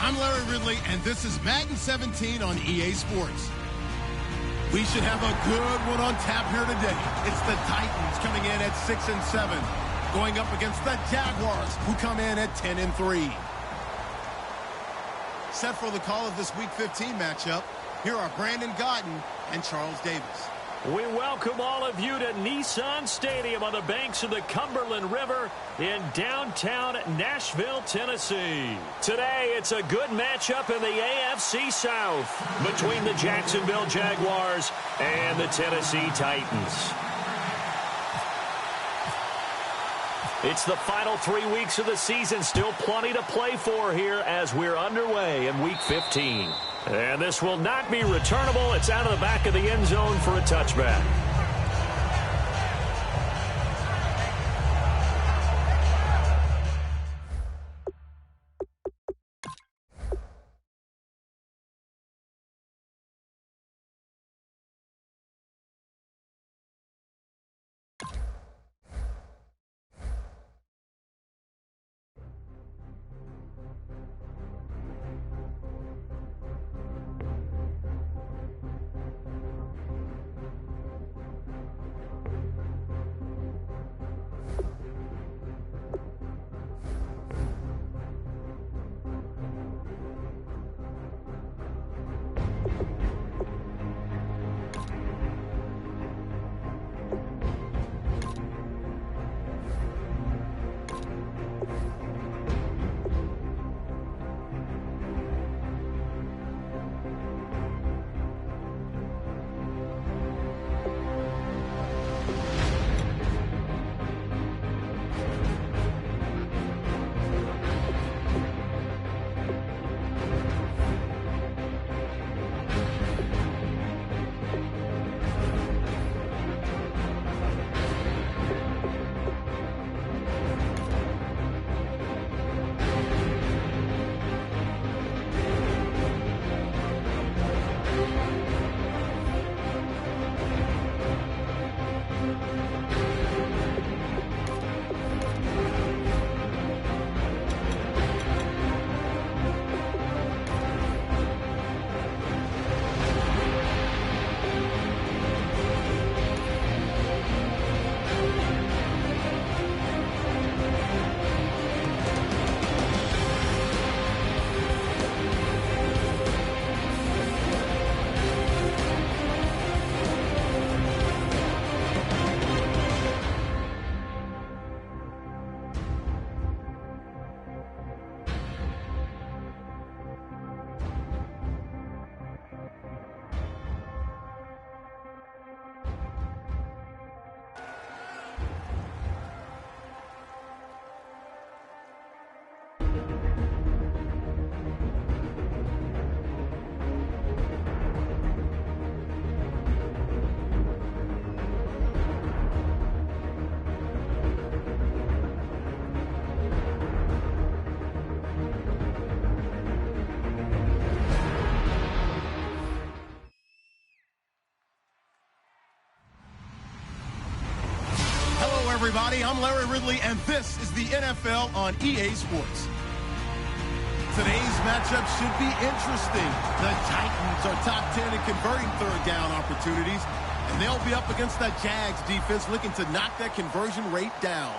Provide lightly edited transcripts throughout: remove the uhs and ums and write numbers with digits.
I'm Larry Ridley, and this is Madden 17 on EA Sports. We should have a good one on tap here today. It's the Titans coming in at 6-7, going up against the Jaguars, who come in at 10-3. Set for the call of this Week 15 matchup, here are Brandon Gaudin and Charles Davis. We welcome all of you to Nissan Stadium on the banks of the Cumberland River in downtown Nashville, Tennessee. Today, it's a good matchup in the AFC South between the Jacksonville Jaguars and the Tennessee Titans. It's the final 3 weeks of the season. Still plenty to play for here as we're underway in Week 15. And this will not be returnable. It's out of the back of the end zone for a touchback. Everybody, I'm Larry Ridley, and this is the NFL on EA Sports. Today's matchup should be interesting. The Titans are top 10 in converting third down opportunities, and they'll be up against that Jags defense looking to knock that conversion rate down.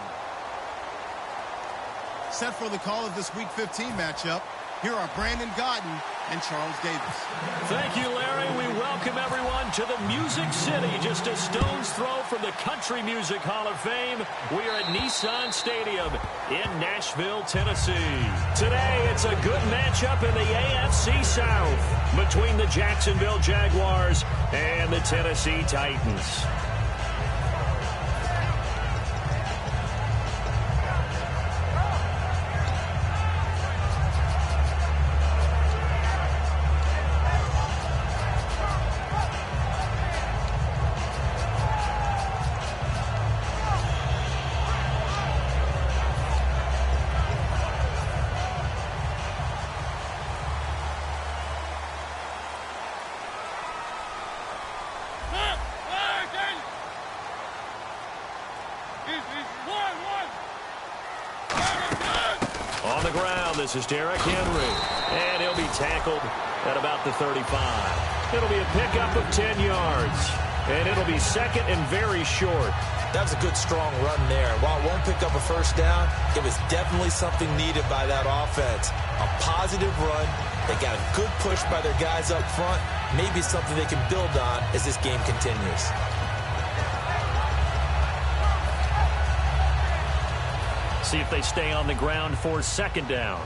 Set for the call of this Week 15 matchup, here are Brandon Gaudin and Charles Davis. Thank you, Larry. We welcome everyone to the Music City, just a stone's throw from the Country Music Hall of Fame. We are at Nissan Stadium in Nashville, Tennessee. Today, it's a good matchup in the AFC South between the Jacksonville Jaguars and the Tennessee Titans. On the ground, this is Derrick Henry. And he'll be tackled at about the 35. It'll be a pickup of 10 yards. And it'll be second and very short. That was a good, strong run there. While it won't pick up a first down, it was definitely something needed by that offense. A positive run. They got a good push by their guys up front. Maybe something they can build on as this game continues. See if they stay on the ground for second down.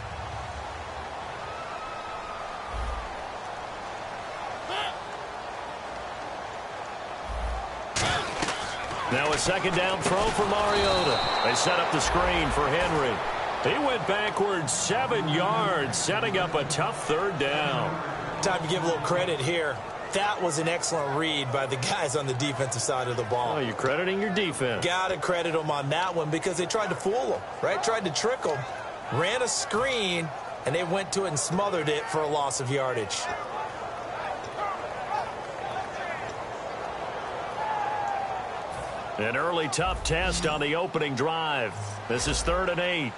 Now a second down throw for Mariota. They set up the screen for Henry. He went backwards 7 yards, setting up a tough third down. Time to give a little credit here. That was an excellent read by the guys on the defensive side of the ball. Oh, you're crediting your defense. Got to credit them on that one because they tried to fool them, right? Tried to trick them. Ran a screen, and they went to it and smothered it for a loss of yardage. An early tough test on the opening drive. This is 3rd and 8.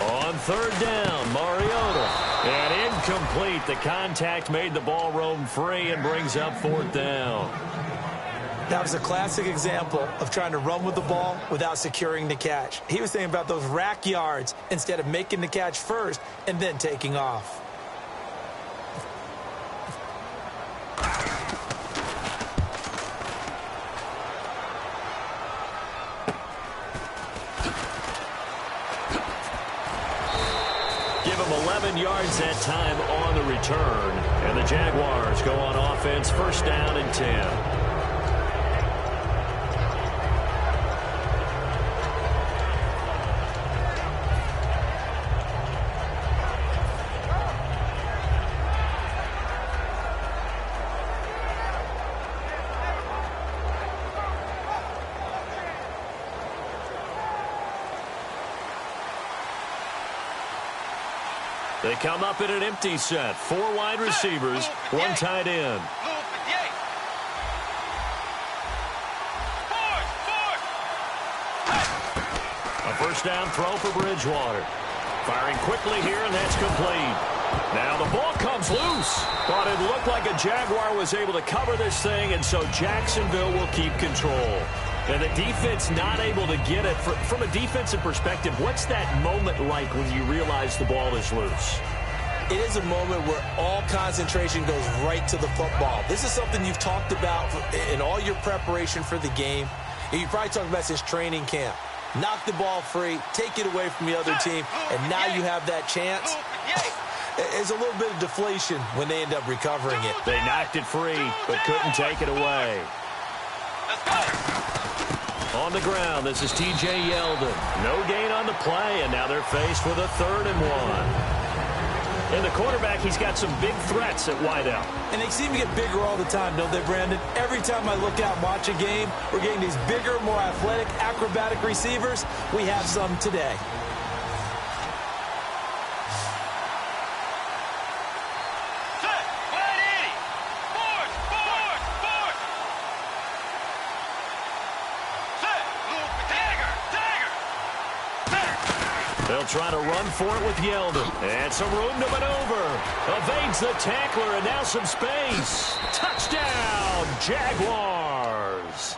On 3rd down, Mariota. And incomplete. The contact made the ball roam free and brings up 4th down. That was a classic example of trying to run with the ball without securing the catch. He was thinking about those rack yards instead of making the catch first and then taking off. Give him 11 yards that time on the return. And the Jaguars go on offense, 1st down and 10. They come up in an empty set. 4 wide receivers, 1 tight end. A 1st down throw for Bridgewater. Firing quickly here, and that's complete. Now the ball comes loose. But it looked like a Jaguar was able to cover this thing, and so Jacksonville will keep control. And the defense not able to get it. From a defensive perspective, what's that moment like when you realize the ball is loose? It is a moment where all concentration goes right to the football. This is something you've talked about in all your preparation for the game. And you probably talked about since training camp. Knock the ball free, take it away from the other team, and now you have that chance. There's a little bit of deflation when they end up recovering it. They knocked it free, but couldn't take it away. Let's go. On the ground, this is T.J. Yeldon. No gain on the play, and now they're faced with a 3rd and 1. And the quarterback, he's got some big threats at wideout. And they seem to get bigger all the time, don't they, Brandon? Every time I look out and watch a game, we're getting these bigger, more athletic, acrobatic receivers. We have some today. They'll try to run for it with Yeldon. And some room to maneuver. Evades the tackler, and now some space. Touchdown, Jaguars.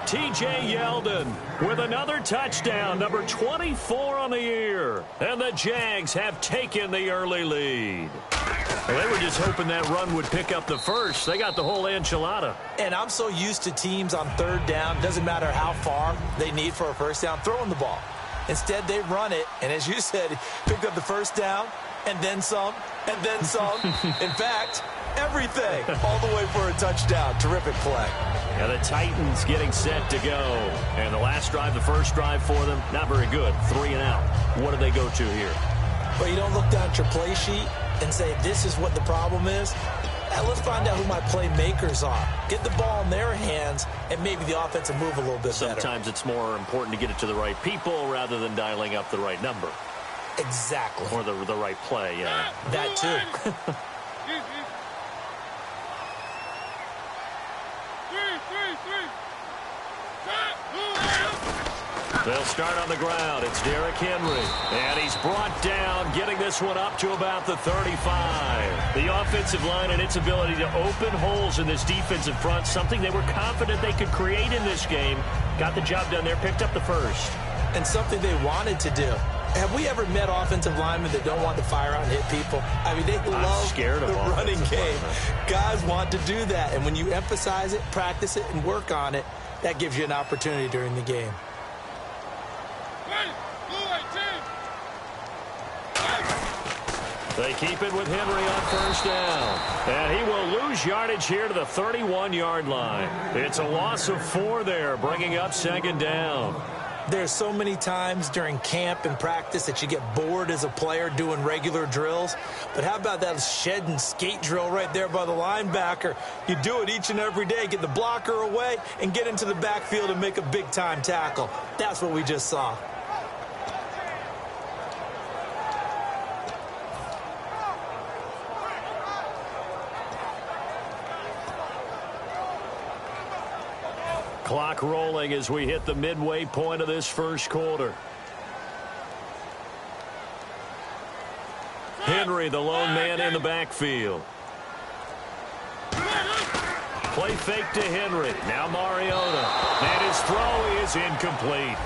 T.J. Yeldon with another touchdown, number 24 on the year. And the Jags have taken the early lead. Well, they were just hoping that run would pick up the first. They got the whole enchilada. And I'm so used to teams on 3rd down, doesn't matter how far they need for a first down, throwing the ball. Instead, they run it, and as you said, picked up the first down, and then some, and then some. In fact, everything, all the way for a touchdown. Terrific play. And the Titans getting set to go. And the last drive, the first drive for them, not very good. 3 and out. What do they go to here? But you don't look down at your play sheet and say, this is what the problem is. Now let's find out who my playmakers are. Get the ball in their hands, and maybe the offense will move a little bit better. Sometimes it's more important to get it to the right people rather than dialing up the right number. Exactly. Or the right play, yeah. That too. They'll start on the ground. It's Derrick Henry. And he's brought down, getting this one up to about the 35. The offensive line and its ability to open holes in this defensive front, something they were confident they could create in this game. Got the job done there, picked up the first. And something they wanted to do. Have we ever met offensive linemen that don't want to fire out and hit people? I mean, they love the running game. Guys want to do that. And when you emphasize it, practice it, and work on it, that gives you an opportunity during the game. They keep it with Henry on first down. And he will lose yardage here to the 31-yard line. It's a loss of 4 there, bringing up second down. There's so many times during camp and practice that you get bored as a player doing regular drills. But how about that shed and skate drill right there by the linebacker? You do it each and every day. Get the blocker away and get into the backfield and make a big-time tackle. That's what we just saw. Clock rolling as we hit the midway point of this first quarter. Henry, the lone man in the backfield. Play fake to Henry. Now Mariota. And his throw is incomplete.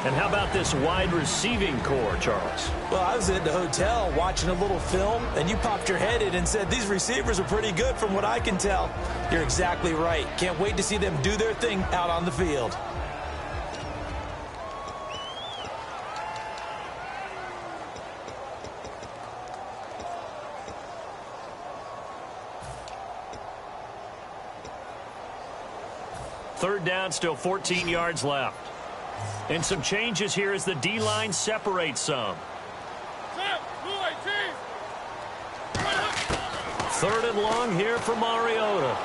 And how about this wide receiving core, Charles? Well, I was at the hotel watching a little film, and you popped your head in and said, these receivers are pretty good from what I can tell. You're exactly right. Can't wait to see them do their thing out on the field. Third down, still 14 yards left. And some changes here as the D-line separates some. Third and long here for Mariota.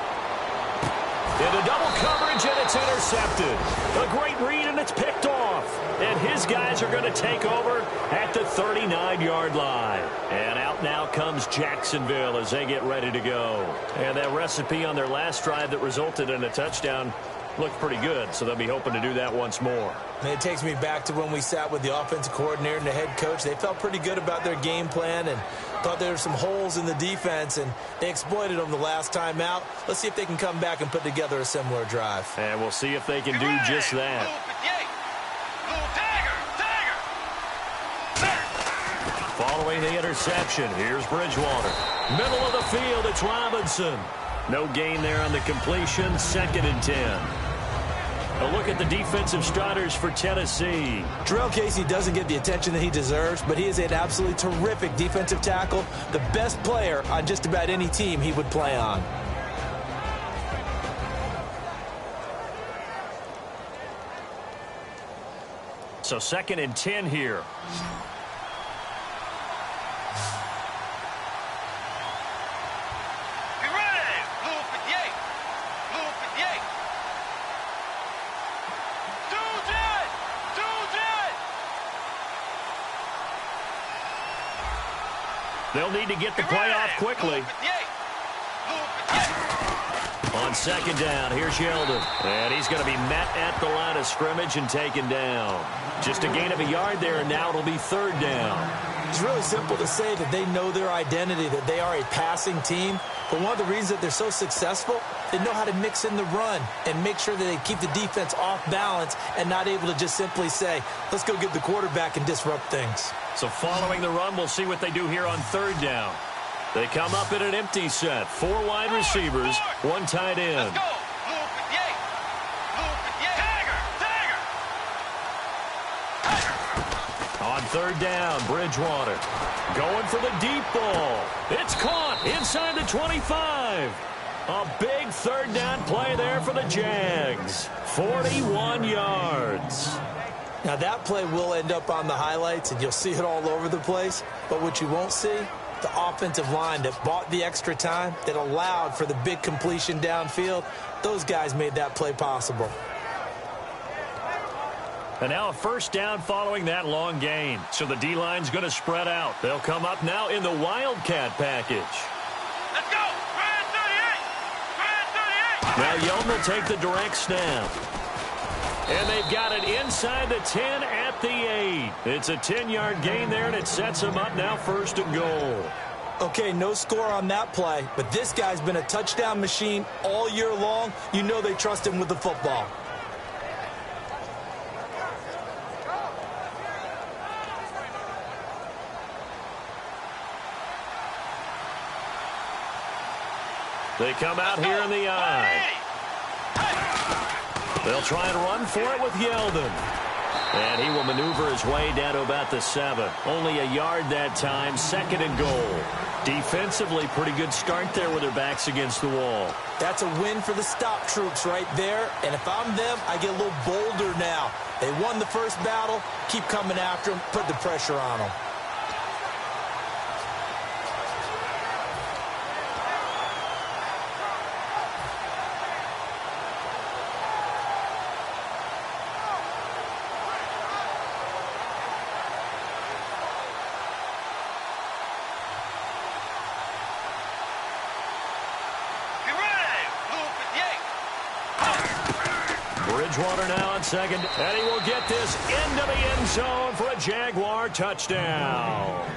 Into double coverage, and it's intercepted. A great read, and it's picked off. And his guys are going to take over at the 39-yard line. And out now comes Jacksonville as they get ready to go. And that recipe on their last drive that resulted in a touchdown looked pretty good, so they'll be hoping to do that once more. And it takes me back to when we sat with the offensive coordinator and the head coach. They felt pretty good about their game plan and thought there were some holes in the defense, and they exploited them the last time out. Let's see if they can come back and put together a similar drive. And we'll see if they can do just that. Following the interception, here's Bridgewater. Middle of the field, it's Robinson. No gain there on the completion, 2nd and 10. A look at the defensive starters for Tennessee. Jarrell Casey doesn't get the attention that he deserves, but he is an absolutely terrific defensive tackle, the best player on just about any team he would play on. So 2nd and 10 here. They'll need to get the play off quickly. On 2nd down, here's Yeldon. And he's going to be met at the line of scrimmage and taken down. Just a gain of a yard there, and now it'll be 3rd down. It's really simple to say that they know their identity, that they are a passing team. But one of the reasons that they're so successful, they know how to mix in the run and make sure that they keep the defense off balance and not able to just simply say, let's go get the quarterback and disrupt things. So following the run, we'll see what they do here on 3rd down. They come up in an empty set. 4 wide receivers, 1 tight end. Let's go. On 3rd down, Bridgewater going for the deep ball. It's caught inside the 25. A big 3rd down play there for the Jags. 41 yards. Now that play will end up on the highlights, and you'll see it all over the place. But what you won't see, the offensive line that bought the extra time, that allowed for the big completion downfield, those guys made that play possible. And now a 1st down following that long gain. So the D-line's going to spread out. They'll come up now in the Wildcat package. Let's go. Grand 38. Now Yeldon will take the direct snap. And they've got it inside the 10 at the 8. It's a 10-yard gain there, and it sets them up now 1st and goal. Okay, no score on that play, but this guy's been a touchdown machine all year long. You know they trust him with the football. They come out here in the eye. They'll try and run for it with Yeldon. And he will maneuver his way down to about the 7. Only a yard that time, 2nd and goal. Defensively, pretty good start there with their backs against the wall. That's a win for the stop troops right there. And if I'm them, I get a little bolder now. They won the first battle. Keep coming after them. Put the pressure on them. Bridgewater now on 2nd, and he will get this into the end zone for a Jaguar touchdown.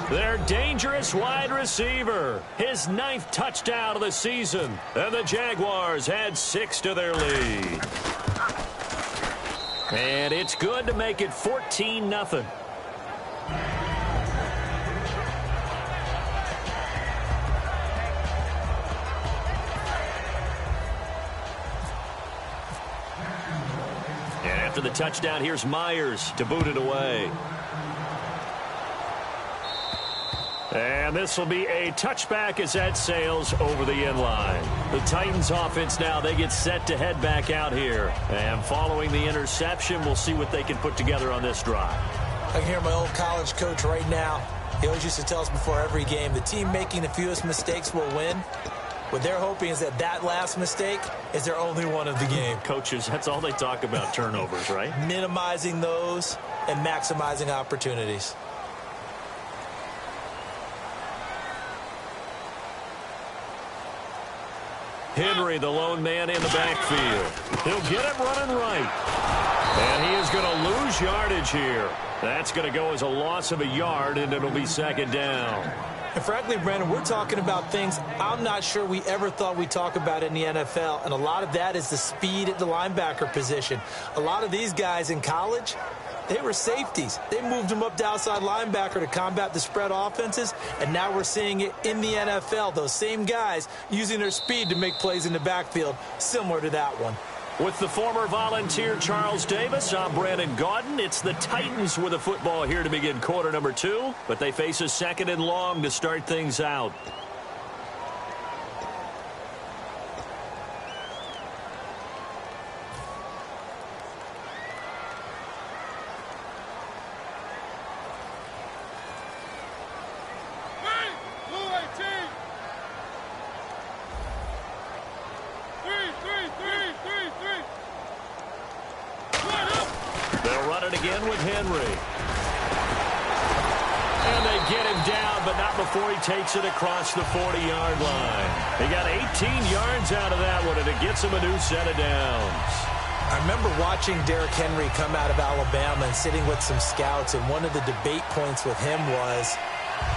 Their dangerous wide receiver, his 9th touchdown of the season, and the Jaguars add 6 to their lead. And it's good to make it 14-0. After the touchdown, here's Myers to boot it away. And this will be a touchback as that sails over the end line. The Titans offense now, they get set to head back out here. And following the interception, we'll see what they can put together on this drive. I can hear my old college coach right now. He always used to tell us before every game, the team making the fewest mistakes will win. What they're hoping is that last mistake is their only one of the game. Coaches, that's all they talk about, turnovers, right? Minimizing those and maximizing opportunities. Henry, the lone man in the backfield. He'll get him running right. And he is going to lose yardage here. That's going to go as a loss of a yard, and it'll be 2nd down. And frankly, Brandon, we're talking about things I'm not sure we ever thought we'd talk about in the NFL, and a lot of that is the speed at the linebacker position. A lot of these guys in college, they were safeties. They moved them up to outside linebacker to combat the spread offenses, and now we're seeing it in the NFL. Those same guys using their speed to make plays in the backfield, similar to that one. With the former Volunteer Charles Davis, I'm Brandon Gaudin. It's the Titans with the football here to begin quarter number 2, but they face a 2nd and long to start things out. They'll run it again with Henry. And they get him down, but not before he takes it across the 40-yard line. He got 18 yards out of that one, and it gets him a new set of downs. I remember watching Derrick Henry come out of Alabama and sitting with some scouts, and one of the debate points with him was,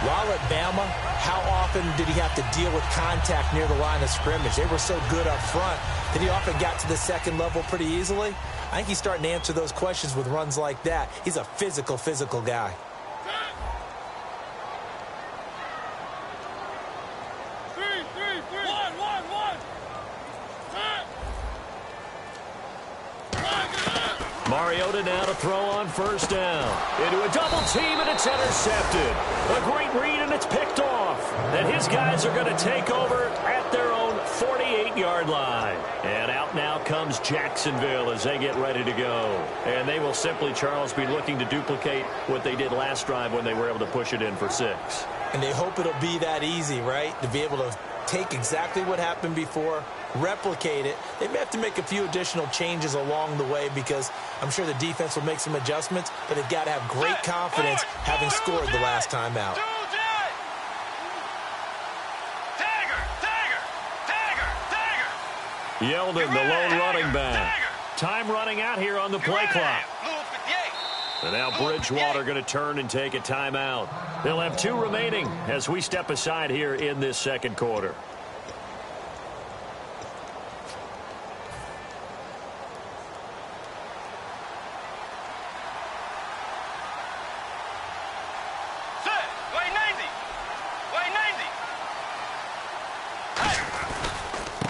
while at Bama, how often did he have to deal with contact near the line of scrimmage? They were so good up front that he often got to the 2nd level pretty easily. I think he's starting to answer those questions with runs like that. He's a physical guy. Mariota now to throw on 1st down. Into a double team, and it's intercepted. A great read, and it's picked off. And his guys are going to take over at their own 48-yard line. And out now comes Jacksonville as they get ready to go. And they will simply, Charles, be looking to duplicate what they did last drive when they were able to push it in for 6. And they hope it'll be that easy, right? To be able to take exactly what happened before, replicate it. They may have to make a few additional changes along the way because I'm sure the defense will make some adjustments, but they've got to have great confidence having scored the last time out. Yeldon, the lone running back. Time running out here on the play clock. And now Bridgewater going to turn and take a timeout. They'll have 2 remaining as we step aside here in this second quarter.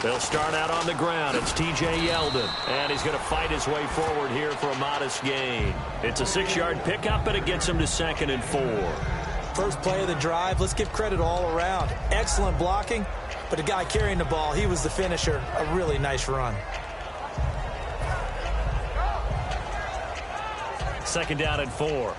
They'll start out on the ground. It's T.J. Yeldon, and he's going to fight his way forward here for a modest gain. It's a 6-yard pickup, and it gets him to 2nd and 4. First play of the drive, let's give credit all around. Excellent blocking, but the guy carrying the ball, he was the finisher. A really nice run. 2nd down and 4.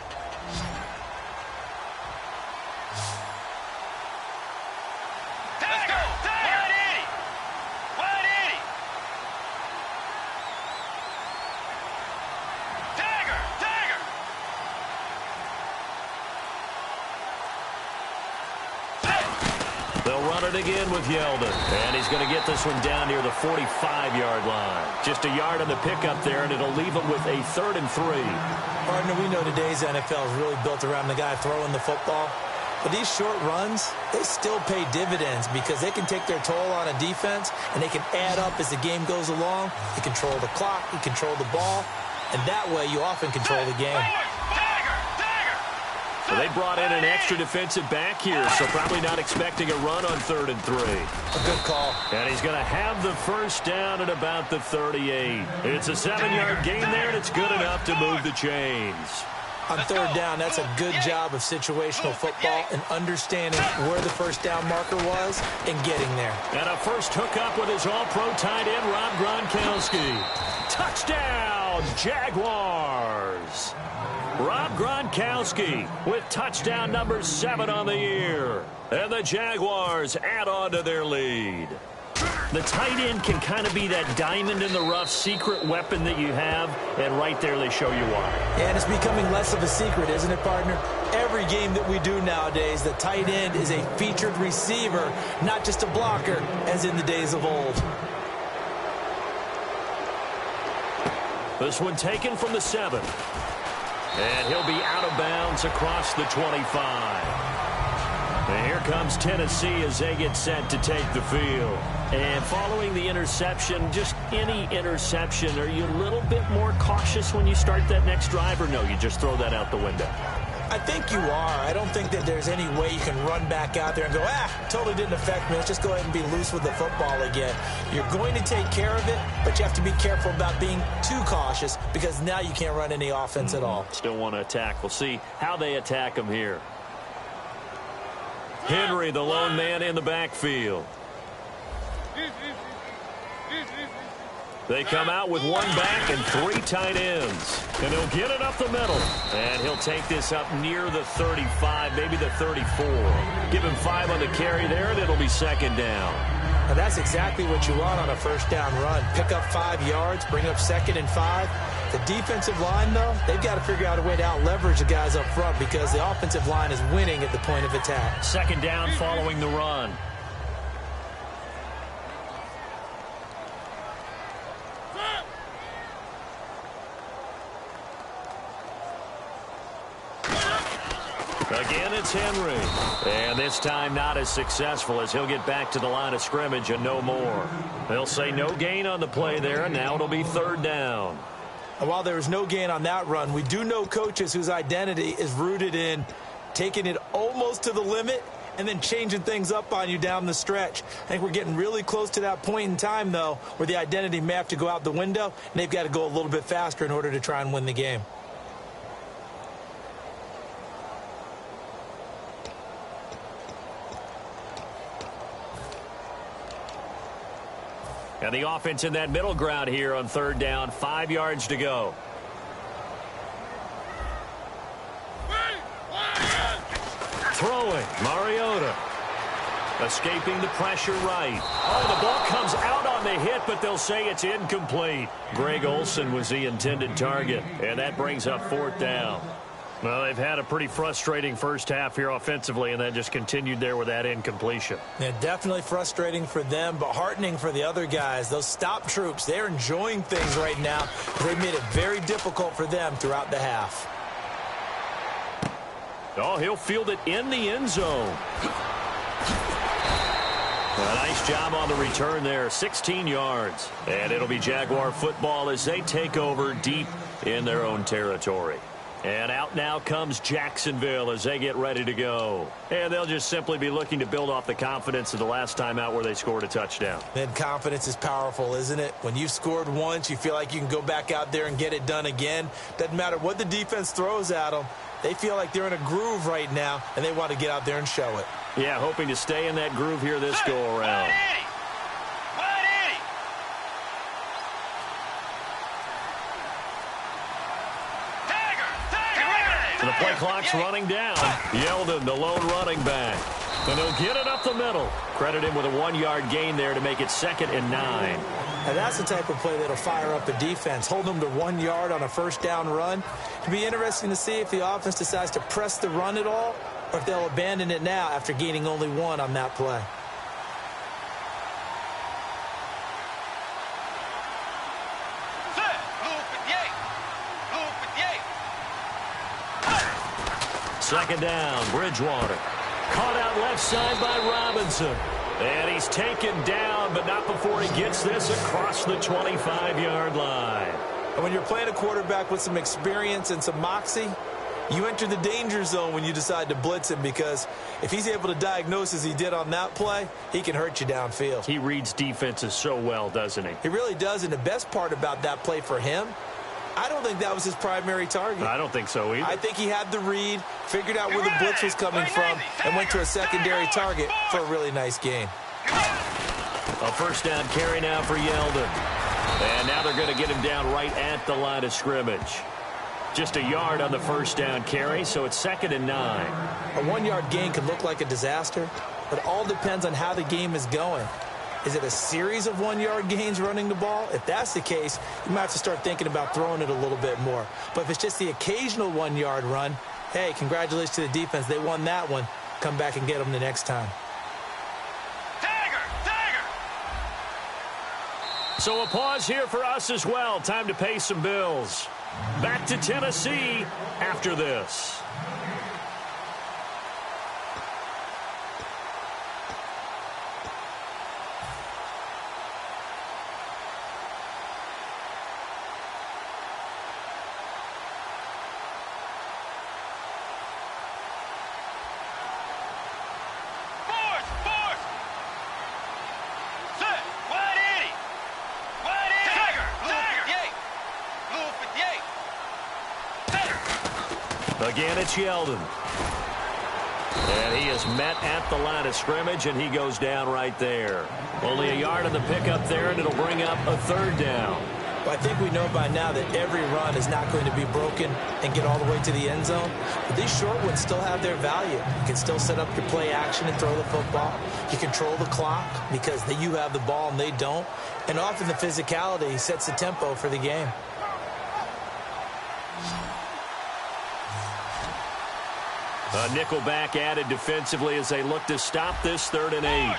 Again with Yeldon, and he's going to get this one down near the 45-yard line. Just a yard on the pickup there, and it'll leave him with a 3rd and 3. Partner, we know today's NFL is really built around the guy throwing the football, but these short runs, they still pay dividends because they can take their toll on a defense, and they can add up as the game goes along. You control the clock, you control the ball, and that way you often control the game. So they brought in an extra defensive back here, so probably not expecting a run on 3rd and 3. A good call. And he's going to have the first down at about the 38. It's a 7-yard gain there, and it's good enough to move the chains. On 3rd down, that's a good job of situational football and understanding where the first down marker was and getting there. And a first hookup with his all-pro tight end, Rob Gronkowski. Touchdown, Jaguars! Rob Gronkowski with touchdown number 7 on the year. And the Jaguars add on to their lead. The tight end can kind of be that diamond in the rough secret weapon that you have, and right there they show you why. And it's becoming less of a secret, isn't it, partner? Every game that we do nowadays, the tight end is a featured receiver, not just a blocker, as in the days of old. This one taken from the 7. And he'll be out of bounds across the 25. And here comes Tennessee as they get set to take the field. And following the interception, just any interception, are you a little bit more cautious when you start that next drive, or no, you just throw that out the window? I think you are. I don't think that there's any way you can run back out there and go, totally didn't affect me. Let's just go ahead and be loose with the football again. You're going to take care of it, but you have to be careful about being too cautious because now you can't run any offense at all. Still want to attack. We'll see how they attack him here. Henry, the lone man in the backfield. They come out with 1 back and 3 tight ends. And he'll get it up the middle. And he'll take this up near the 35, maybe the 34. Give him 5 on the carry there, and it'll be 2nd down. Now that's exactly what you want on a first down run. Pick up 5 yards, bring up 2nd and 5. The defensive line, though, they've got to figure out a way to out-leverage the guys up front because the offensive line is winning at the point of attack. 2nd down following the run. Again, it's Henry. And this time not as successful as he'll get back to the line of scrimmage and no more. They'll say no gain on the play there, and now it'll be 3rd down. And while there was no gain on that run, we do know coaches whose identity is rooted in taking it almost to the limit and then changing things up on you down the stretch. I think we're getting really close to that point in time, though, where the identity may have to go out the window, and they've got to go a little bit faster in order to try and win the game. And the offense in that middle ground here on 3rd down, 5 yards to go. Throwing, Mariota. Escaping the pressure right. Oh, the ball comes out on the hit, but they'll say it's incomplete. Greg Olsen was the intended target, and that brings up 4th down. Well, they've had a pretty frustrating first half here offensively, and then just continued there with that incompletion. Yeah, definitely frustrating for them, but heartening for the other guys. Those stop troops, they're enjoying things right now. They've made it very difficult for them throughout the half. Oh, he'll field it in the end zone. A nice job on the return there, 16 yards. And it'll be Jaguar football as they take over deep in their own territory. And out now comes Jacksonville as they get ready to go. And they'll just simply be looking to build off the confidence of the last time out where they scored a touchdown. And confidence is powerful, isn't it? When you've scored once, you feel like you can go back out there and get it done again. Doesn't matter what the defense throws at them. They feel like they're in a groove right now, and they want to get out there and show it. Yeah, hoping to stay in that groove here this go-around. The play clock's running down. Yeldon, the lone running back. And he'll get it up the middle. Credit him with a 1-yard gain there to make it 2nd and 9. And that's the type of play that'll fire up the defense. Hold them to 1 yard on a first down run. It'll be interesting to see if the offense decides to press the run at all, or if they'll abandon it now after gaining only 1 on that play. Second down, Bridgewater. Caught out left side by Robinson. And he's taken down, but not before he gets this across the 25-yard line. And when you're playing a quarterback with some experience and some moxie, you enter the danger zone when you decide to blitz him, because if he's able to diagnose as he did on that play, he can hurt you downfield. He reads defenses so well, doesn't he? He really does, and the best part about that play for him, I don't think that was his primary target. I don't think so either. I think he had the read, figured out where the blitz was coming from, and went to a secondary target for a really nice gain. A first down carry now for Yeldon. And now they're going to get him down right at the line of scrimmage. Just a yard on the first down carry, so it's 2nd and 9. A 1-yard gain could look like a disaster, but it all depends on how the game is going. Is it a series of 1-yard gains running the ball? If that's the case, you might have to start thinking about throwing it a little bit more. But if it's just the occasional 1-yard run, hey, congratulations to the defense. They won that one. Come back and get them the next time. So a pause here for us as well. Time to pay some bills. Back to Tennessee after this. Again, it's Yeldon. And he is met at the line of scrimmage, and he goes down right there. Only a yard on the pickup there, and it'll bring up a 3rd down. Well, I think we know by now that every run is not going to be broken and get all the way to the end zone. But these short ones still have their value. You can still set up your play action and throw the football. You control the clock because you have the ball and they don't. And often the physicality sets the tempo for the game. A nickelback added defensively as they look to stop this 3rd and 8.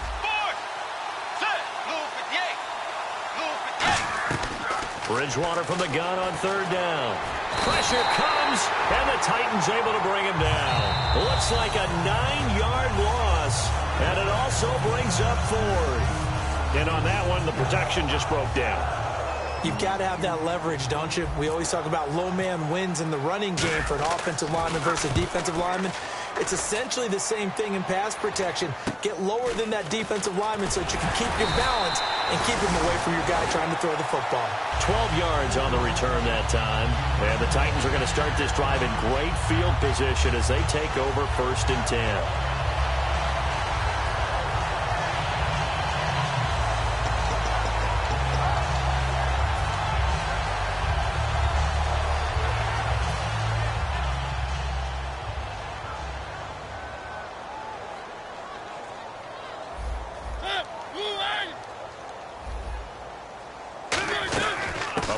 Bridgewater from the gun on 3rd down. Pressure comes, and the Titans able to bring him down. Looks like a 9-yard loss, and it also brings up 4th. And on that one, the protection just broke down. You've got to have that leverage, don't you? We always talk about low man wins in the running game for an offensive lineman versus a defensive lineman. It's essentially the same thing in pass protection. Get lower than that defensive lineman so that you can keep your balance and keep him away from your guy trying to throw the football. 12 yards on the return that time. And the Titans are going to start this drive in great field position as they take over 1st and 10.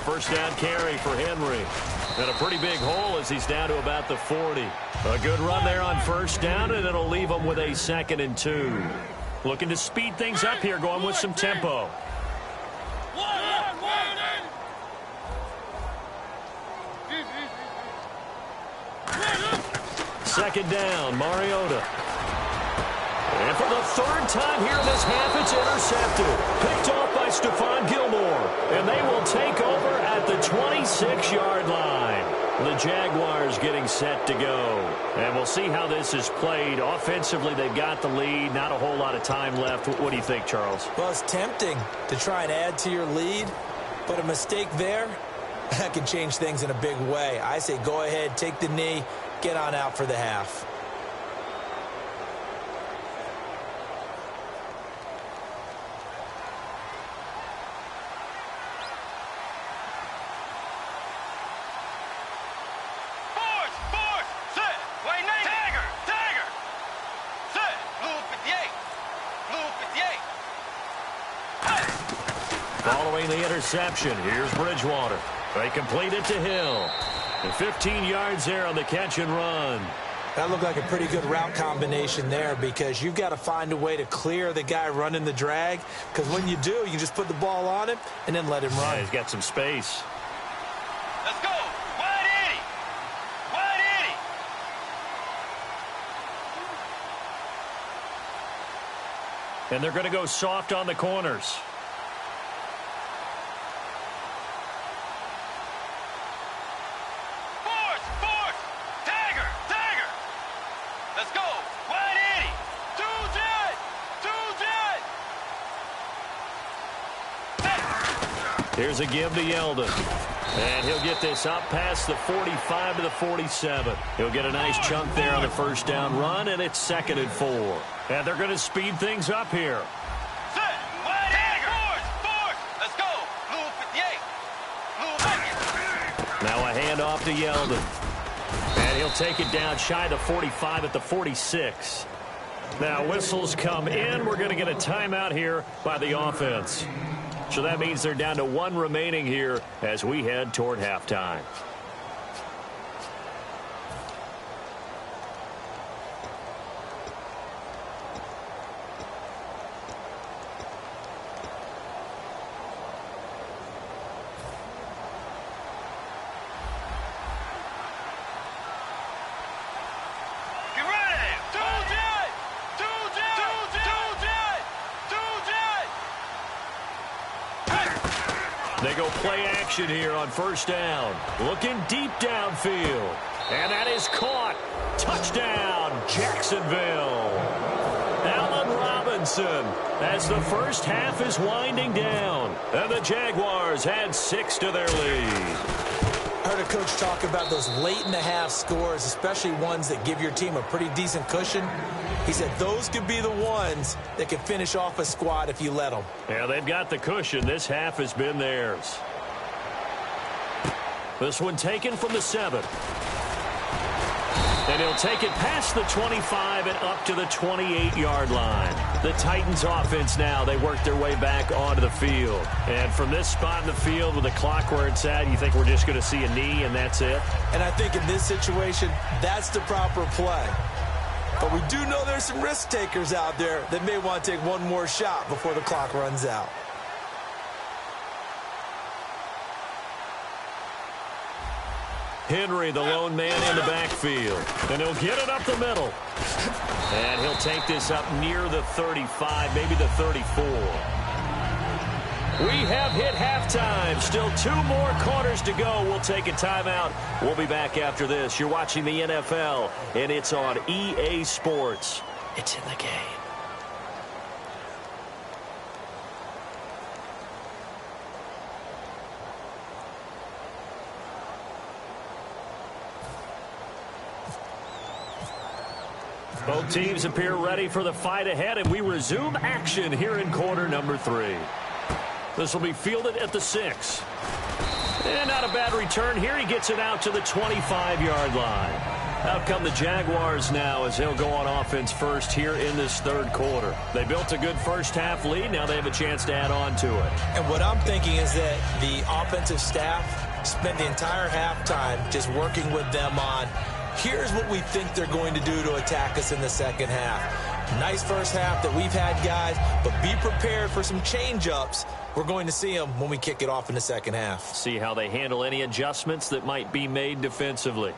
first down carry for Henry. And a pretty big hole as he's down to about the 40. A good run there on first down, and it'll leave him with a 2nd and 2. Looking to speed things up here, going with some tempo. Second down, Mariota. And for the 3rd time here in this half, it's intercepted. Picked off by Stephon Gilmore. And they will take over at the 26-yard line. The Jaguars getting set to go. And we'll see how this is played. Offensively, they've got the lead. Not a whole lot of time left. What do you think, Charles? Well, it's tempting to try and add to your lead. But a mistake there, that can change things in a big way. I say go ahead, take the knee, get on out for the half. Following the interception, here's Bridgewater. They complete it to Hill. And 15 yards there on the catch and run. That looked like a pretty good route combination there because you've got to find a way to clear the guy running the drag. Because when you do, you can just put the ball on him and then let him run. Yeah, he's got some space. Let's go. Wide 80. Wide 80. And they're going to go soft on the corners. Here's a give to Yeldon. And he'll get this up past the 45 to the 47. He'll get a nice chunk there on the first down run, and it's 2nd and 4. And they're going to speed things up here. Set. Wide 80. Let's go. Blue 58. Blue 50. Now a handoff to Yeldon. And he'll take it down shy of the 45 at the 46. Now whistles come in. We're going to get a timeout here by the offense. So that means they're down to 1 remaining here as we head toward halftime. They go play action here on first down. Looking deep downfield. And that is caught. Touchdown, Jacksonville. Allen Robinson as the first half is winding down. And the Jaguars add 6 to their lead. I heard a coach talk about those late-in-the-half scores, especially ones that give your team a pretty decent cushion. He said those could be the ones that can finish off a squad if you let them. Yeah, they've got the cushion. This half has been theirs. This one taken from the 7. And he'll take it past the 25 and up to the 28-yard line. The Titans offense now, they work their way back onto the field. And from this spot in the field with the clock where it's at, you think we're just going to see a knee and that's it? And I think in this situation, that's the proper play. But we do know there's some risk takers out there that may want to take one more shot before the clock runs out. Henry, the lone man in the backfield. And he'll get it up the middle. And he'll take this up near the 35, maybe the 34. We have hit halftime. Still 2 more quarters to go. We'll take a timeout. We'll be back after this. You're watching the NFL, and it's on EA Sports. It's in the game. Both teams appear ready for the fight ahead, and we resume action here in quarter number 3. This will be fielded at the 6. And not a bad return here. He gets it out to the 25-yard line. Out come the Jaguars now as they'll go on offense first here in this third quarter. They built a good first-half lead. Now they have a chance to add on to it. And what I'm thinking is that the offensive staff spent the entire halftime just working with them on, here's what we think they're going to do to attack us in the second half. Nice first half that we've had, guys, but be prepared for some change-ups. We're going to see them when we kick it off in the second half. See how they handle any adjustments that might be made defensively.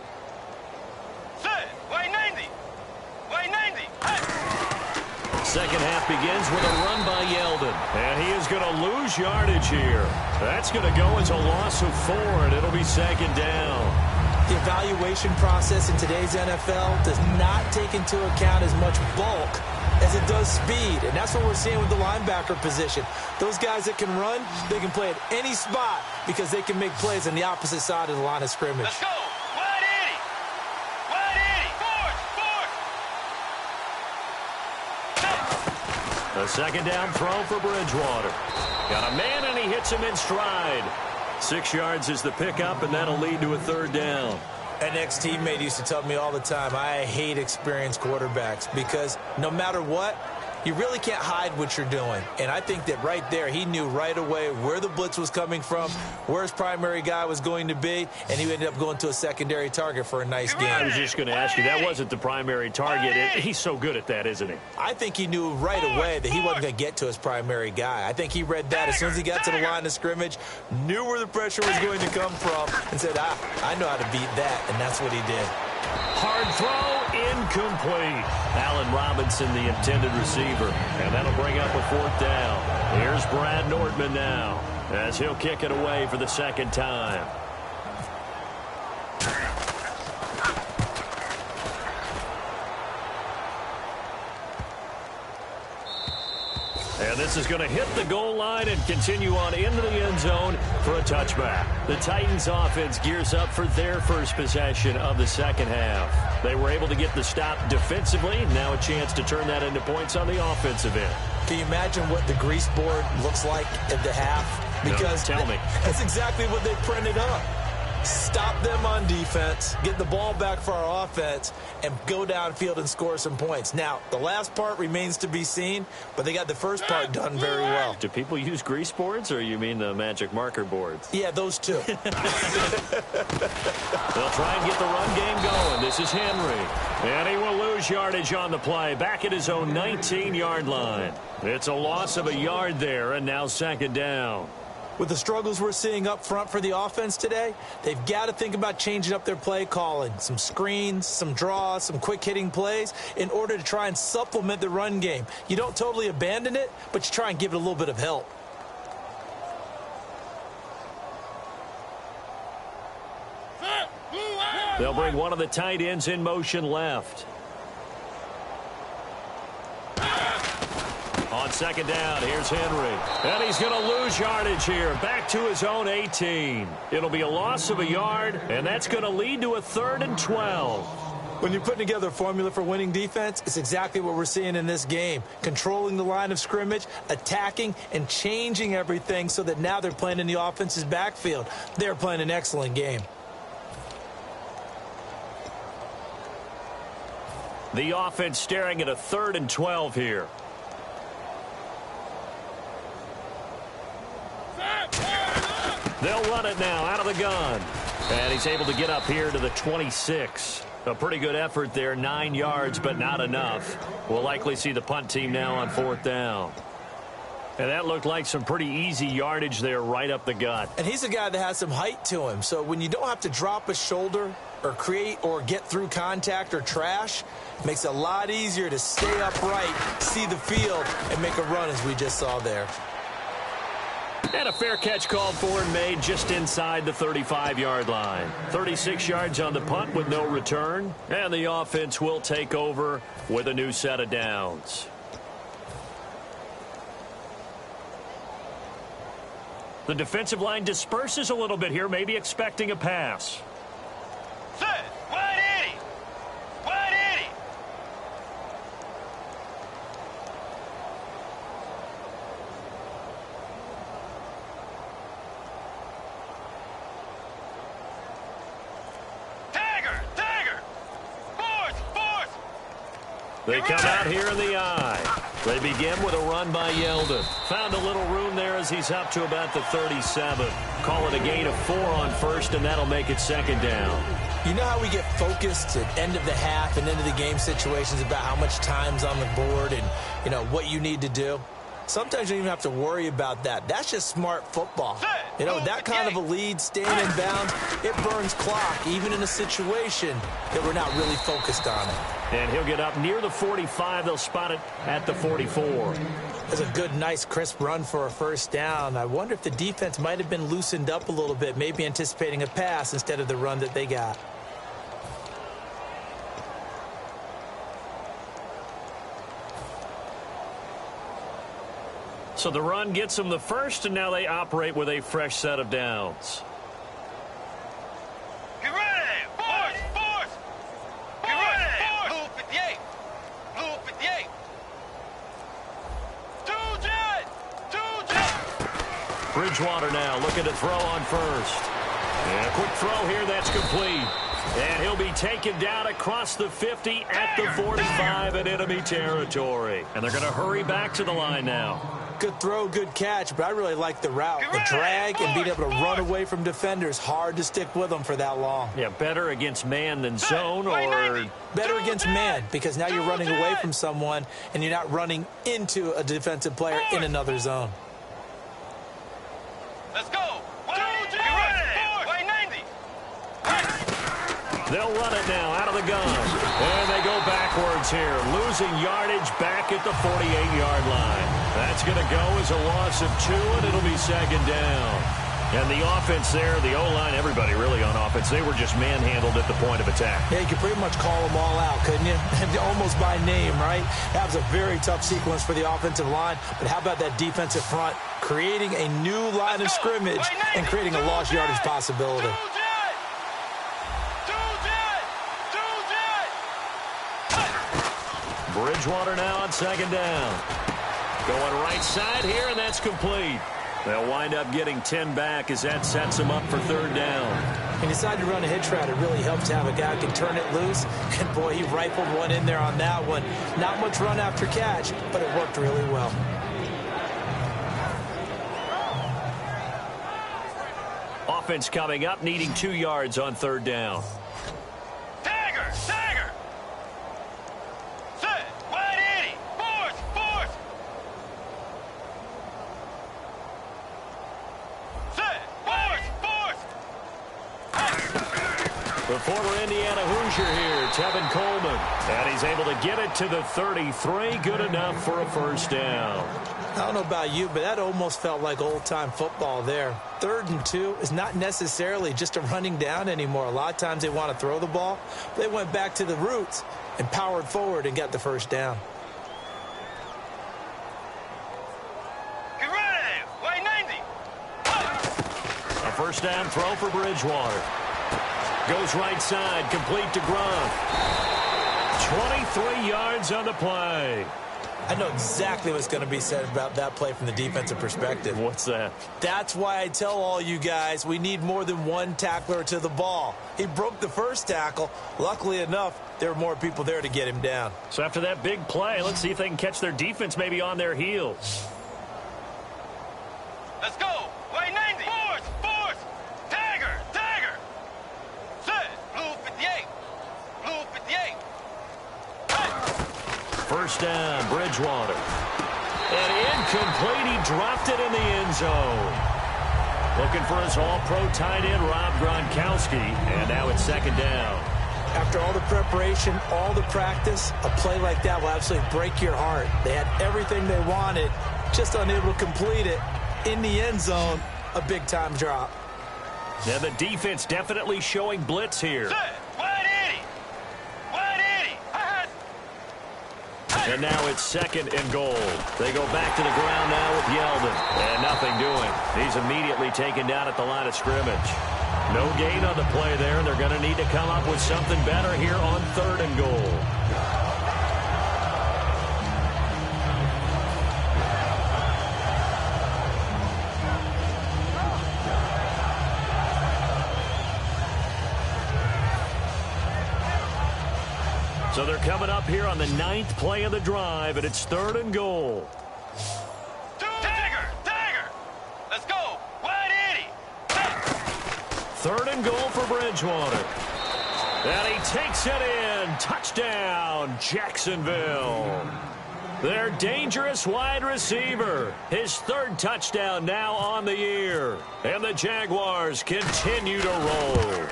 Second half begins with a run by Yeldon. And he is going to lose yardage here. That's going to go as a loss of 4, and it'll be second down. The evaluation process in today's NFL does not take into account as much bulk as it does speed. And that's what we're seeing with the linebacker position. Those guys that can run, they can play at any spot because they can make plays on the opposite side of the line of scrimmage. Let's go. A second down throw for Bridgewater. Got a man, and he hits him in stride. 6 yards is the pickup, and that'll lead to a third down. An ex-teammate used to tell me all the time, I hate experienced quarterbacks because no matter what, you really can't hide what you're doing. And I think that right there, he knew right away where the blitz was coming from, where his primary guy was going to be, and he ended up going to a secondary target for a nice game. I was just going to ask you, that wasn't the primary target. He's so good at that, isn't he? I think he knew right away that he wasn't going to get to his primary guy. I think he read that as soon as he got to the line of scrimmage, knew where the pressure was going to come from, and said, I know how to beat that, and that's what he did. Hard throw, incomplete. Allen Robinson, the intended receiver. And that'll bring up a fourth down. Here's Brad Nordman now as he'll kick it away for the second time. And this is going to hit the goal line and continue on into the end zone for a touchback. The Titans offense gears up for their first possession of the second half. They were able to get the stop defensively. Now a chance to turn that into points on the offensive end. Can you imagine what the grease board looks like at the half? Because no, tell me. That's exactly what they printed up. Stop them on defense, get the ball back for our offense, and go downfield and score some points. Now, the last part remains to be seen, but they got the first part done very well. Do people use grease boards, or you mean the magic marker boards? Yeah, those two. They'll try and get the run game going. This is Henry. And he will lose yardage on the play, back at his own 19-yard line. It's a loss of a yard there, and now second down. With the struggles we're seeing up front for the offense today, they've got to think about changing up their play calling. Some screens, some draws, some quick-hitting plays in order to try and supplement the run game. You don't totally abandon it, but you try and give it a little bit of help. They'll bring one of the tight ends in motion left. On second down, here's Henry. And he's going to lose yardage here. Back to his own 18. It'll be a loss of a yard, and that's going to lead to a 3rd and 12. When you're putting together a formula for winning defense, it's exactly what we're seeing in this game. Controlling the line of scrimmage, attacking, and changing everything so that now they're playing in the offense's backfield. They're playing an excellent game. The offense staring at a 3rd and 12 here. They'll run it now out of the gun. And he's able to get up here to the 26. A pretty good effort there, 9 yards, but not enough. We'll likely see the punt team now on 4th down. And that looked like some pretty easy yardage there right up the gut. And he's a guy that has some height to him. So when you don't have to drop a shoulder or create or get through contact or trash, it makes it a lot easier to stay upright, see the field, and make a run as we just saw there. And a fair catch called for and made just inside the 35-yard line. 36 yards on the punt with no return. And the offense will take over with a new set of downs. The defensive line disperses a little bit here, maybe expecting a pass. Set. Wide 80. Wide 80. Dagger. Dagger. They come out here in the eye. They begin with a run by Yeldon. Found a little room there as he's up to about the 37. Call it a gain of 4 on first, and that'll make it second down. You know how we get focused at end of the half and end of the game situations about how much time's on the board and, you know, what you need to do? Sometimes you don't even have to worry about that. That's just smart football. You know, that kind of a lead, staying in bounds, it burns clock, even in a situation that we're not really focused on it. And he'll get up near the 45. They'll spot it at the 44. That's a good, nice, crisp run for a first down. I wonder if the defense might have been loosened up a little bit, maybe anticipating a pass instead of the run that they got. So the run gets them the first, and now they operate with a fresh set of downs. Get ready! Force! Get ready! Blue 58! Blue 58! Two jet! Bridgewater now looking to throw on first. And a quick throw here, that's complete. And he'll be taken down across the 50 at the 45 in enemy territory. And they're going to hurry back to the line now. Good throw, good catch, but I really like the route. The drag and being able to run away from defenders. Hard to stick with them for that long. Yeah, better against man than zone, or better against man, because now you're running away from someone and you're not running into a defensive player in another zone. Let's go! Get ready! White 90! They'll run it now out of the gun. And they go backwards here, losing yardage back at the 48-yard line. That's going to go as a loss of 2, and it'll be second down. And the offense there, the O-line, everybody really on offense, they were just manhandled at the point of attack. Yeah, you could pretty much call them all out, couldn't you? Almost by name, right? That was a very tough sequence for the offensive line. But how about that defensive front creating a new line of scrimmage and creating a lost yardage possibility? Bridgewater now on second down. Going right side here, and that's complete. They'll wind up getting 10 back as that sets them up for third down. He decided to run a hitch route. It really helps to have a guy who can turn it loose. And, boy, he rifled one in there on that one. Not much run after catch, but it worked really well. Offense coming up, needing 2 yards on third down. Tiger! Set! White 80! Force! Set! Force! The former Indiana Hoosier here, Tevin Coleman. And he's able to get it to the 33. Good enough for a first down. I don't know about you, but that almost felt like old-time football there. 3rd and 2 is not necessarily just a running down anymore. A lot of times they want to throw the ball. They went back to the roots and powered forward and got the first down. Get ready! White 90! A first down throw for Bridgewater. Goes right side, complete to Gronk. 23 yards on the play. I know exactly what's going to be said about that play from the defensive perspective. What's that? That's why I tell all you guys we need more than one tackler to the ball. He broke the first tackle. Luckily enough, there were more people there to get him down. So after that big play, let's see if they can catch their defense maybe on their heels. Let's go! White 90! Force! Tiger! Set! Blue 58! Blue 58! First down, Bridgewater. And incomplete. He dropped it in the end zone. Looking for his all-pro tight end, Rob Gronkowski. And now it's second down. After all the preparation, all the practice, a play like that will absolutely break your heart. They had everything they wanted, just unable to complete it. In the end zone, a big-time drop. Yeah, the defense definitely showing blitz here. Set! White 80! White 80! And now it's second and goal. They go back to the ground now with Yeldon. And nothing doing. He's immediately taken down at the line of scrimmage. No gain on the play there, and they're going to need to come up with something better here on third and goal. So they're coming up here on the 9th play of the drive, and it's 3rd and goal. Tiger! Let's go! Wide 80! 3rd and goal for Bridgewater. And he takes it in. Touchdown, Jacksonville. Their dangerous wide receiver. His 3rd touchdown now on the year. And the Jaguars continue to roll.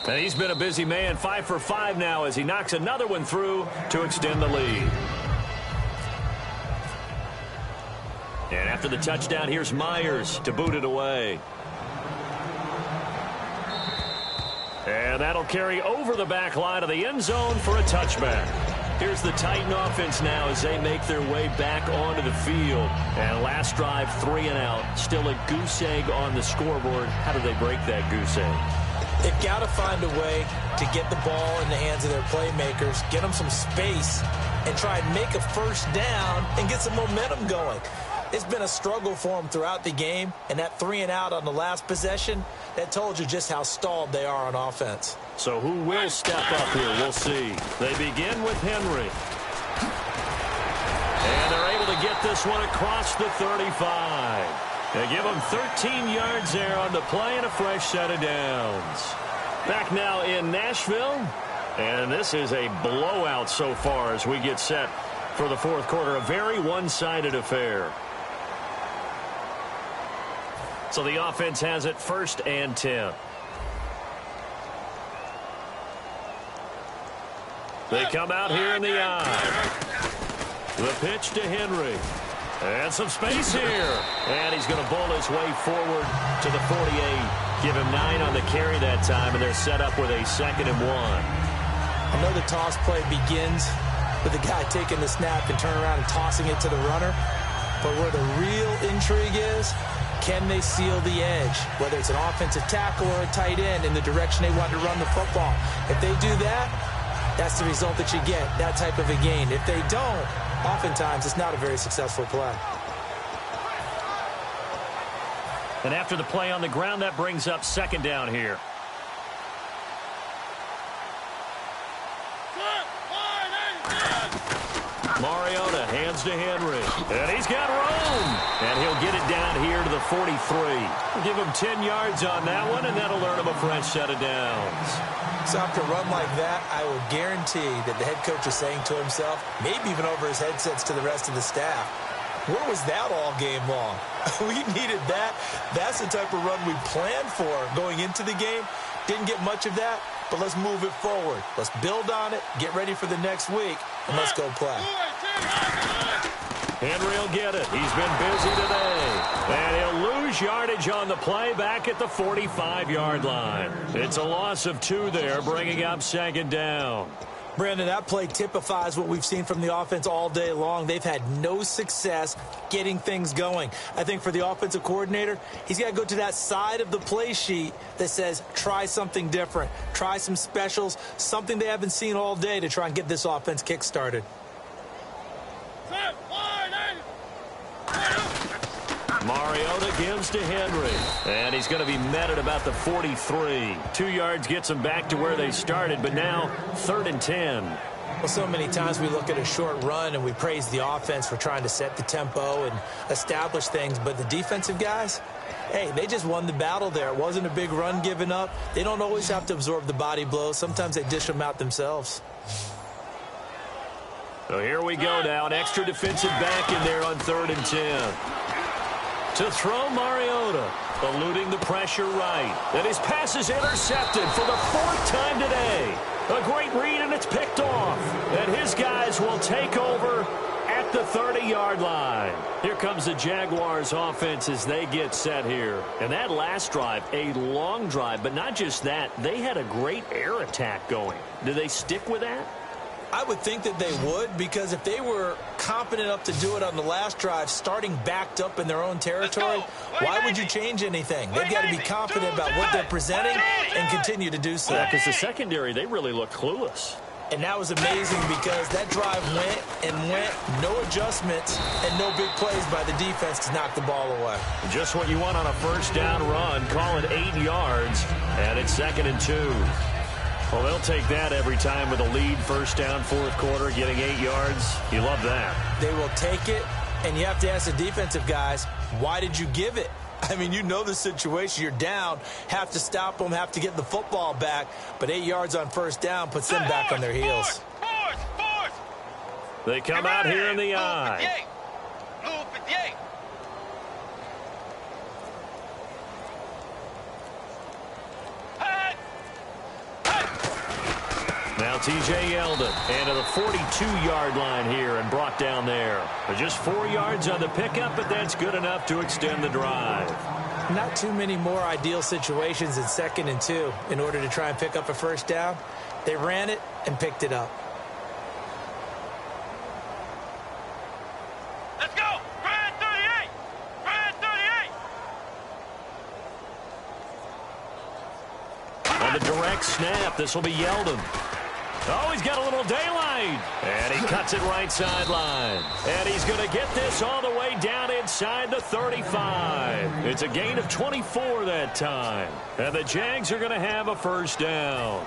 And he's been a busy man, 5 for 5 now as he knocks another one through to extend the lead. And after the touchdown, here's Myers to boot it away. And that'll carry over the back line of the end zone for a touchback. Here's the Titan offense now as they make their way back onto the field. And last drive, 3 and out. Still a goose egg on the scoreboard. How do they break that goose egg? They've got to find a way to get the ball in the hands of their playmakers, get them some space, and try and make a first down and get some momentum going. It's been a struggle for them throughout the game, and that 3 and out on the last possession, that told you just how stalled they are on offense. So who will step up here? We'll see. They begin with Henry. And they're able to get this one across the 35. They give him 13 yards there on the play and a fresh set of downs. Back now in Nashville. And this is a blowout so far as we get set for the 4th quarter. A very one-sided affair. So the offense has it 1st and 10. They come out here in the eye. The pitch to Henry. And some space here. And he's going to bowl his way forward to the 48. Give him 9 on the carry that time, and they're set up with a 2nd and 1. I know the toss play begins with the guy taking the snap and turning around and tossing it to the runner. But where the real intrigue is, can they seal the edge, whether it's an offensive tackle or a tight end in the direction they want to run the football? If they do that, that's the result that you get, that type of a gain. If they don't, oftentimes it's not a very successful play. And after the play on the ground, that brings up 2nd down here. Mariota hands to Henry. And he's got room. And he'll get it down here to the 43. We'll give him 10 yards on that one, and that'll earn him a fresh set of downs. So after a run like that, I will guarantee that the head coach is saying to himself, maybe even over his headsets to the rest of the staff, where was that all game long? We needed that. That's the type of run we planned for going into the game. Didn't get much of that, but let's move it forward. Let's build on it, get ready for the next week, and let's go play. Henry will get it. He's been busy today. And he'll lose yardage on the play back at the 45-yard line. It's a loss of 2 there, bringing up 2nd down. Brandon, that play typifies what we've seen from the offense all day long. They've had no success getting things going. I think for the offensive coordinator, he's got to go to that side of the play sheet that says, try something different. Try some specials, something they haven't seen all day to try and get this offense kick-started. Mariota gives to Henry. And he's going to be met at about the 43. 2 yards gets them back to where they started, but now 3rd and 10. Well, so many times we look at a short run and we praise the offense for trying to set the tempo and establish things, but the defensive guys, hey, they just won the battle there. It wasn't a big run given up. They don't always have to absorb the body blows. Sometimes they dish them out themselves. So here we go now. An extra defensive back in there on 3rd and 10. To throw Mariota, eluding the pressure right. And his pass is intercepted for the 4th time today. A great read, and it's picked off. And his guys will take over at the 30-yard line. Here comes the Jaguars offense as they get set here. And that last drive, a long drive, but not just that. They had a great air attack going. Do they stick with that? I would think that they would, because if they were competent enough to do it on the last drive, starting backed up in their own territory, why would you change anything? They've got to be confident about what they're presenting and continue to do so. Yeah, because the secondary, they really look clueless. And that was amazing because that drive went and went, no adjustments and no big plays by the defense to knock the ball away. Just what you want on a first down run. Call it 8 yards, and it's 2nd and 2. Well, they'll take that every time with a lead, first down, fourth quarter, getting 8 yards. You love that. They will take it, and you have to ask the defensive guys, why did you give it? I mean, you know the situation. You're down, have to stop them, have to get the football back, but 8 yards on first down puts them back on their heels. Fourth. They come out here in the eye. Blue 58. Now TJ Yeldon into the 42-yard line here and brought down there. But just 4 yards on the pickup, but that's good enough to extend the drive. Not too many more ideal situations in 2nd and 2 in order to try and pick up a first down. They ran it and picked it up. Let's go. Brad 38. Brad 38. On the direct snap, this will be Yeldon. Oh, he's got a little daylight. And he cuts it right sideline. And he's going to get this all the way down inside the 35. It's a gain of 24 that time. And the Jags are going to have a first down.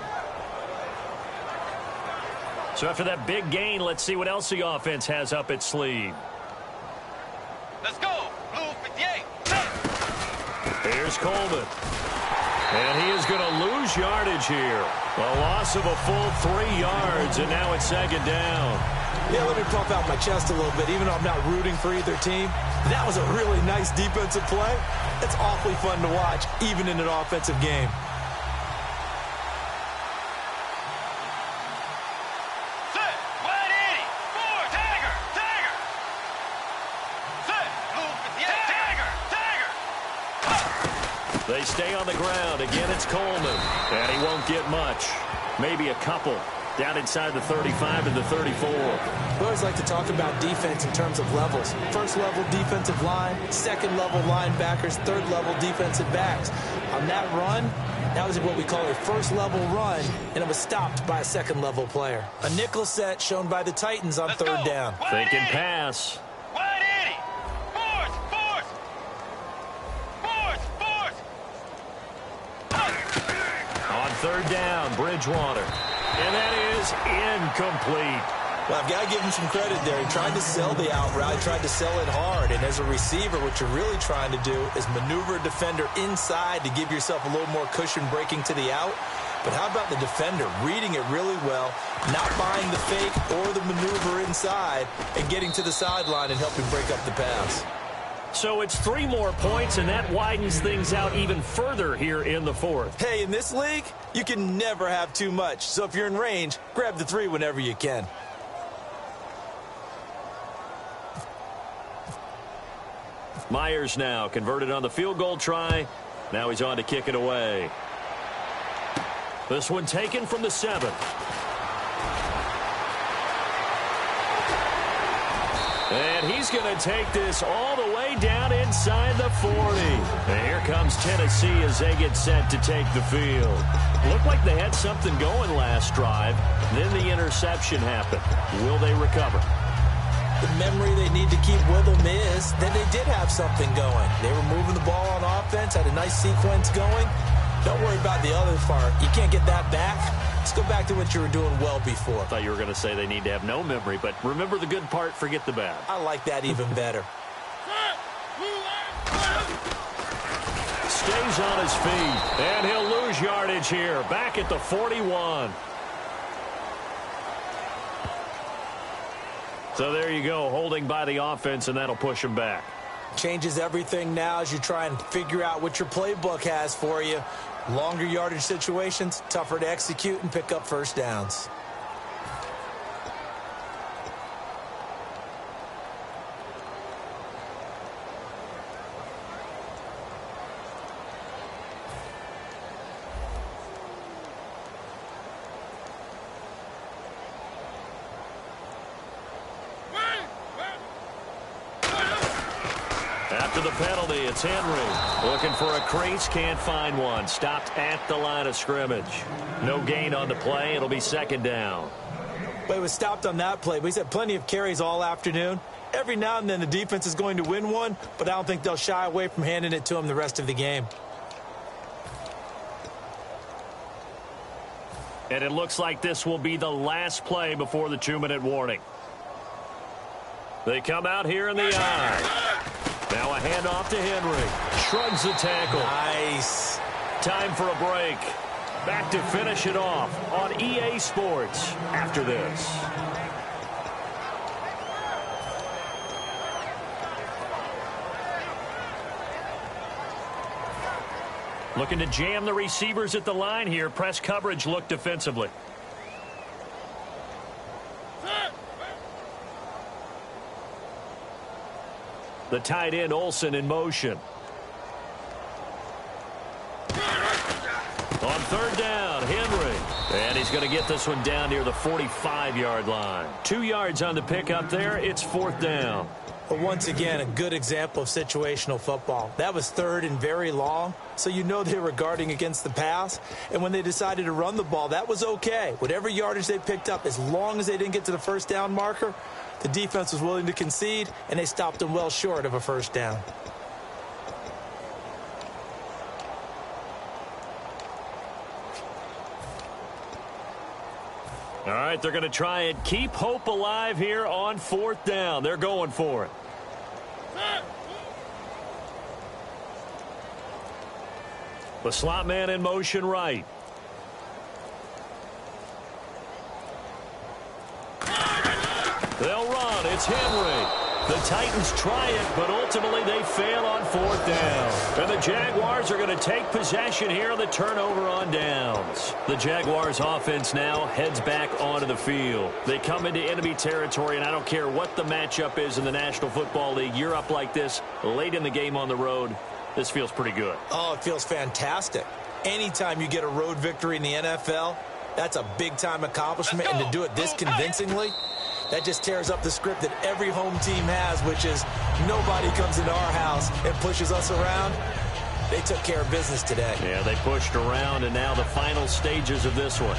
So after that big gain, let's see what else the offense has up its sleeve. Let's go. Blue 58. Here's Coleman. And he is going to lose yardage here. A loss of a full 3 yards, and now it's 2nd down. Yeah, let me puff out my chest a little bit, even though I'm not rooting for either team. That was a really nice defensive play. It's awfully fun to watch, even in an offensive game. Set. 180. 4. Tiger. Set. Blue 58. Tiger. They stay on the ground. Again, it's Coleman. And he won't get much. Maybe a couple. Down inside the 35 and the 34. We always like to talk about defense in terms of levels. First level defensive line, second level linebackers, third level defensive backs. On that run, that was what we call a first level run, and it was stopped by a second level player. A nickel set shown by the Titans on third down. Thinking pass. 180. Fourth. On third down, Bridgewater. And that is incomplete. Well, I've got to give him some credit there. He tried to sell the out route, tried to sell it hard. And as a receiver, what you're really trying to do is maneuver a defender inside to give yourself a little more cushion breaking to the out. But how about the defender reading it really well, not buying the fake or the maneuver inside, and getting to the sideline and helping break up the pass? So it's 3 more points, and that widens things out even further here in the fourth. Hey, in this league, you can never have too much. So if you're in range, grab the 3 whenever you can. Myers now converted on the field goal try. Now he's on to kick it away. This one taken from the 7. And he's going to take this all the way down inside the 40. And here comes Tennessee as they get set to take the field. Looked like they had something going last drive. Then the interception happened. Will they recover? The memory they need to keep with them is that they did have something going. They were moving the ball on offense, had a nice sequence going. Don't worry about the other part. You can't get that back. Let's go back to what you were doing well before. I thought you were going to say they need to have no memory, but remember the good part, forget the bad. I like that even better. Stays on his feet, and he'll lose yardage here. Back at the 41. So there you go, holding by the offense, and that'll push him back. Changes everything now as you try and figure out what your playbook has for you. Longer yardage situations, tougher to execute and pick up first downs. After the penalty, it's Henry. Looking for a crease, can't find one. Stopped at the line of scrimmage. No gain on the play. It'll be 2nd down. But he was stopped on that play, but he's had plenty of carries all afternoon. Every now and then the defense is going to win one, but I don't think they'll shy away from handing it to him the rest of the game. And it looks like this will be the last play before the 2-minute warning. They come out here in the eye. Now a handoff to Henry. Shrugs the tackle. Nice. Time for a break. Back to finish it off on EA Sports after this. Looking to jam the receivers at the line here. Press coverage look defensively. The tight end Olsen in motion. On third down, Henry. And he's going to get this one down near the 45-yard line. 2 yards on the pickup there. It's 4th down. But once again, a good example of situational football. That was 3rd and very long, so you know they were guarding against the pass. And when they decided to run the ball, that was okay. Whatever yardage they picked up, as long as they didn't get to the 1st down marker, the defense was willing to concede, and they stopped them well short of a 1st down. All right, they're going to try and keep hope alive here on 4th down. They're going for it. The slot man in motion right. They'll run. It's Henry. The Titans try it, but ultimately they fail on 4th down. And the Jaguars are going to take possession here on the turnover on downs. The Jaguars offense now heads back onto the field. They come into enemy territory, and I don't care what the matchup is in the National Football League. You're up like this late in the game on the road. This feels pretty good. Oh, it feels fantastic. Anytime you get a road victory in the NFL, that's a big-time accomplishment, and to do it this convincingly, that just tears up the script that every home team has, which is nobody comes into our house and pushes us around. They took care of business today. Yeah, they pushed around, and now the final stages of this one.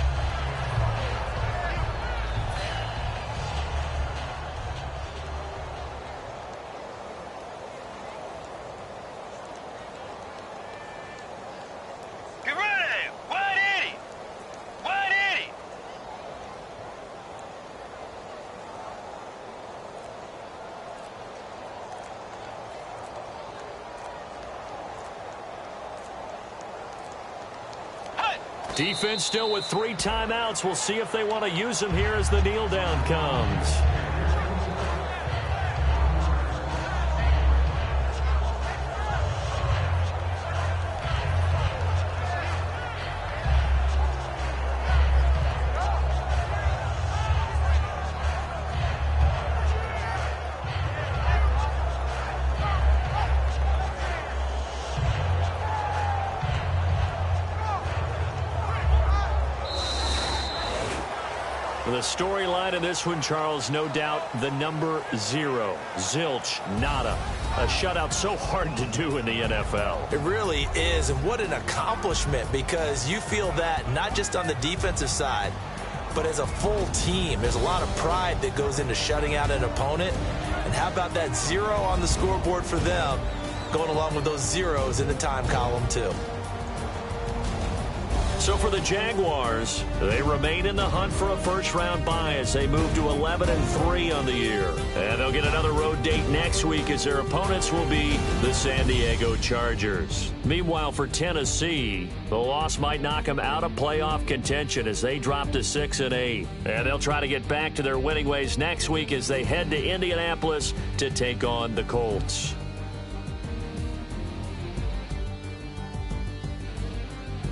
Get ready! 180! 180! Defense still with 3 timeouts. We'll see if they want to use them here as the kneel down comes. The storyline in this one, Charles, no doubt the number 0. Zilch, nada. A shutout so hard to do in the NFL. It really is, and what an accomplishment, because you feel that not just on the defensive side, but as a full team. There's a lot of pride that goes into shutting out an opponent. And how about that 0 on the scoreboard for them, going along with those zeros in the time column, too. So for the Jaguars, they remain in the hunt for a first-round bye as they move to 11-3 on the year. And they'll get another road date next week as their opponents will be the San Diego Chargers. Meanwhile, for Tennessee, the loss might knock them out of playoff contention as they drop to 6-8. And they'll try to get back to their winning ways next week as they head to Indianapolis to take on the Colts.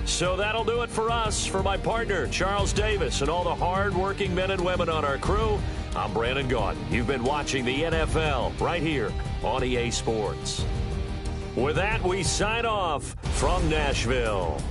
So that'll do it for us. For my partner, Charles Davis, and all the hard-working men and women on our crew, I'm Brandon Gaudin. You've been watching the NFL right here on EA Sports. With that, we sign off from Nashville.